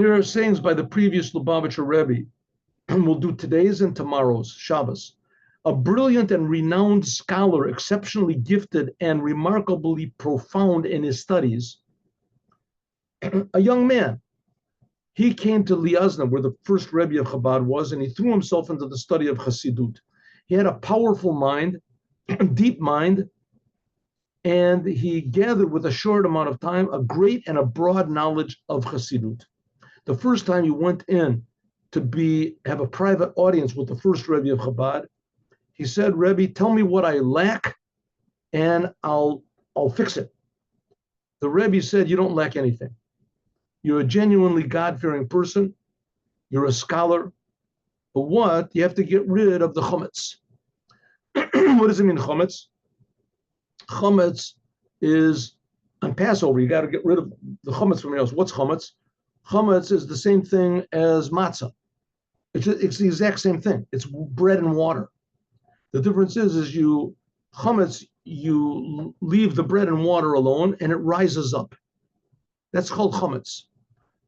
Here are sayings by the previous Lubavitcher Rebbe, and we'll do today's and tomorrow's, Shabbos. A brilliant and renowned scholar, exceptionally gifted and remarkably profound in his studies, a young man, he came to Liazna, where the first Rebbe of Chabad was, and he threw himself into the study of Chassidut. He had a powerful mind, deep mind, and he gathered with a short amount of time a great and a broad knowledge of Chassidut. The first time he went in to have a private audience with the first Rebbe of Chabad, he said, Rebbe, tell me what I lack and I'll fix it. The Rebbe said, you don't lack anything. You're a genuinely God-fearing person. You're a scholar. But what? You have to get rid of the chametz. What does it mean, chametz? Chametz is on Passover. You got to get rid of the chametz from your house. What's chametz? Chametz is the same thing as matzah. It's the exact same thing. It's bread and water. The difference is you leave the bread and water alone and it rises up. That's called chametz.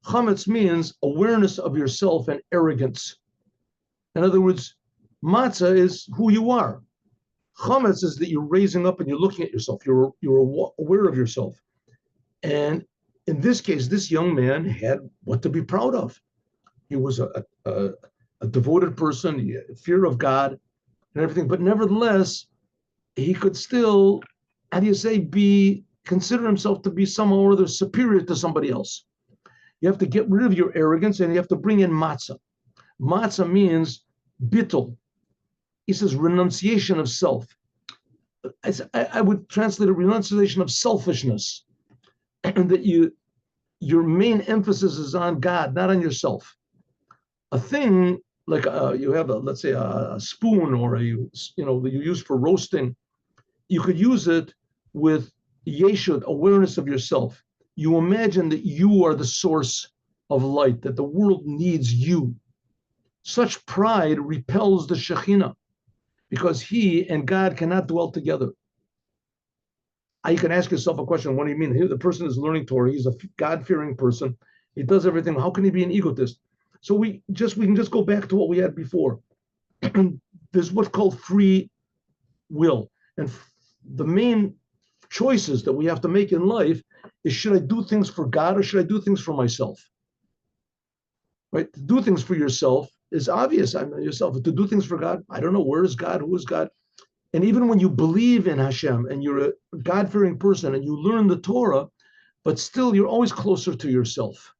Chametz means awareness of yourself and arrogance. In other words, matzah is who you are. Chametz is that you're raising up and you're looking at yourself. You're aware of yourself. And in this case, this young man had what to be proud of. He was a devoted person, he had fear of God and everything, but nevertheless, he could still, how do you say, consider himself to be somehow or other superior to somebody else. You have to get rid of your arrogance and you have to bring in matzah. Matzah means bittul. He says renunciation of self. I would translate a renunciation of selfishness, and that your main emphasis is on God, not on yourself. A thing like you have let's say a spoon or that you use for roasting, you could use it with yeshut, awareness of yourself. You imagine that you are the source of light, that the world needs you. Such pride repels the Shekhinah, because he and God cannot dwell together. You can ask yourself a question, what do you mean? Here, the person is learning Torah, he's a God-fearing person, he does everything, how can he be an egotist? So we can just go back to what we had before. There's what's called free will. And the main choices that we have to make in life is, should I do things for God or should I do things for myself? Right? To do things for yourself is obvious. I mean, yourself. To do things for God, I don't know, where is God? Who is God? And even when you believe in Hashem and you're a God-fearing person and you learn the Torah, but still you're always closer to yourself.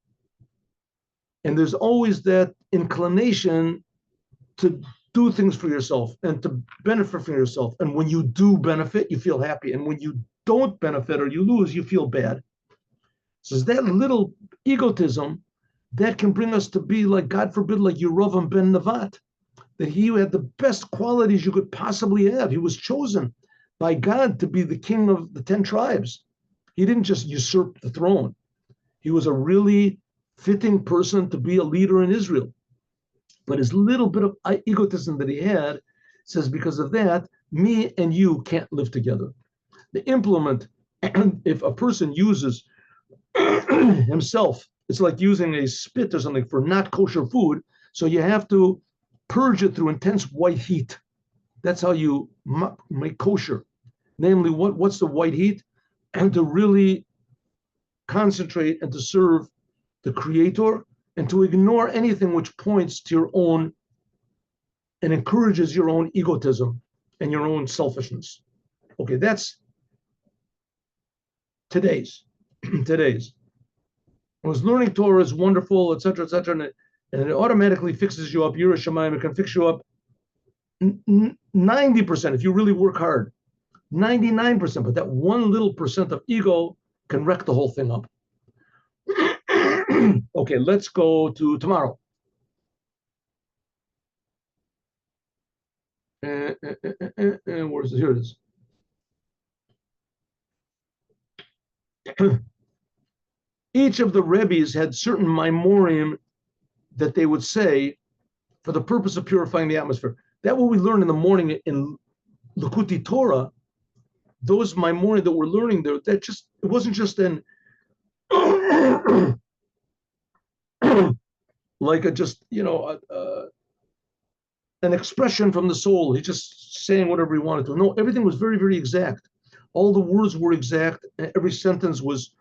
And there's always that inclination to do things for yourself and to benefit from yourself. And when you do benefit, you feel happy. And when you don't benefit or you lose, you feel bad. So it's that little egotism that can bring us to be like, God forbid, like Yerovam ben Nevat, that he had the best qualities you could possibly have. He was chosen by God to be the king of the 10 tribes. He didn't just usurp the throne. He was a really fitting person to be a leader in Israel. But his little bit of egotism that he had says, because of that, me and you can't live together. The implement, if a person uses himself, it's like using a spit or something for not kosher food. So you have to purge it through intense white heat. That's how you make kosher. Namely, what's the white heat? And to really concentrate and to serve the Creator, and to ignore anything which points to your own and encourages your own egotism and your own selfishness. Okay, that's today's. Because learning Torah is wonderful, etc., and it automatically fixes you up. Yiras Shamayim, it can fix you up 90% if you really work hard. 99%, but that one little percent of ego can wreck the whole thing up. Okay, let's go to tomorrow. Where is it? Here it is. Each of the Rebbes had certain Maamorim that they would say for the purpose of purifying the atmosphere. That what we learn in the morning in Likkutei Torah, those Maamorim that we're learning there, it wasn't just an like a just, an expression from the soul. He's just saying whatever he wanted to. No, everything was very, very exact. All the words were exact. Every sentence was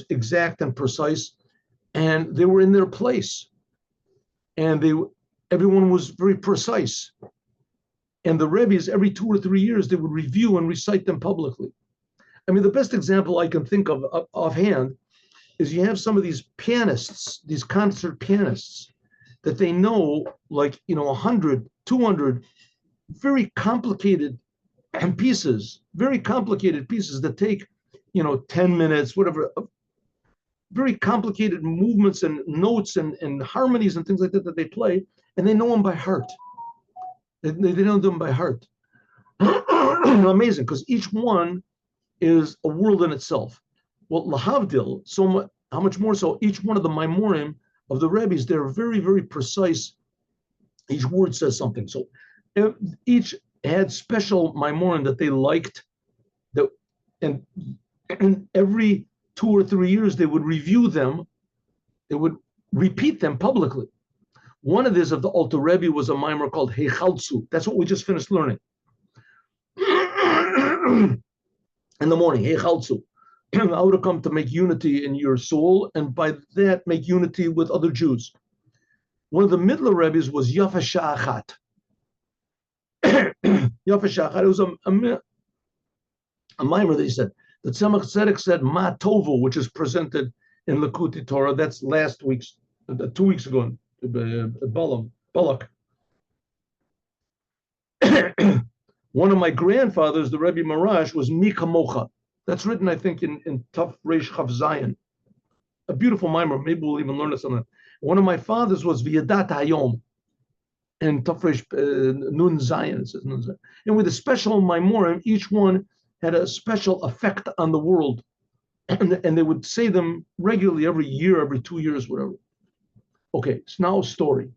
exact and precise, and they were in their place. And everyone was very precise. And the Rebbe's, every 2 or 3 years, they would review and recite them publicly. I mean, the best example I can think of offhand is you have some of these pianists, these concert pianists, that they know, like, 100, 200 very complicated pieces, very complicated pieces that take, 10 minutes, whatever, very complicated movements and notes and harmonies and things like that they play, and they know them by heart. They know them by heart. Amazing, because each one is a world in itself. Well, lahavdil, how much more so, each one of the Maamorim of the Rebbe's, they're very, very precise. Each word says something. So each had special Maamorim that they liked, and every 2 or 3 years they would review them, they would repeat them publicly. One of these of the Alter Rebbe was a Maamor called Hechaltzu. That's what we just finished learning. In the morning, Hechaltzu. I would have come to make unity in your soul, and by that make unity with other Jews. One of the Midler Rebbe's was Yafa Sha'achat. Yafa Sha'achat, it was a Maamor that he said. The Tzemach Tzedek said Ma Tovu, which is presented in Likutei Torah. That's 2 weeks ago, Balak. One of my grandfathers, the Rebbe Marash, was Mika Mocha. That's written, I think, in Taf Reish Chav Zayin. A beautiful Maamor. Maybe we'll even learn this on that. One of my fathers was V'yadat HaYom. And Taf Reish Nun Zayin. It says Nun Zayin. And with a special Maamorim, each one had a special effect on the world. And they would say them regularly every year, every 2 years, whatever. Okay, so now story.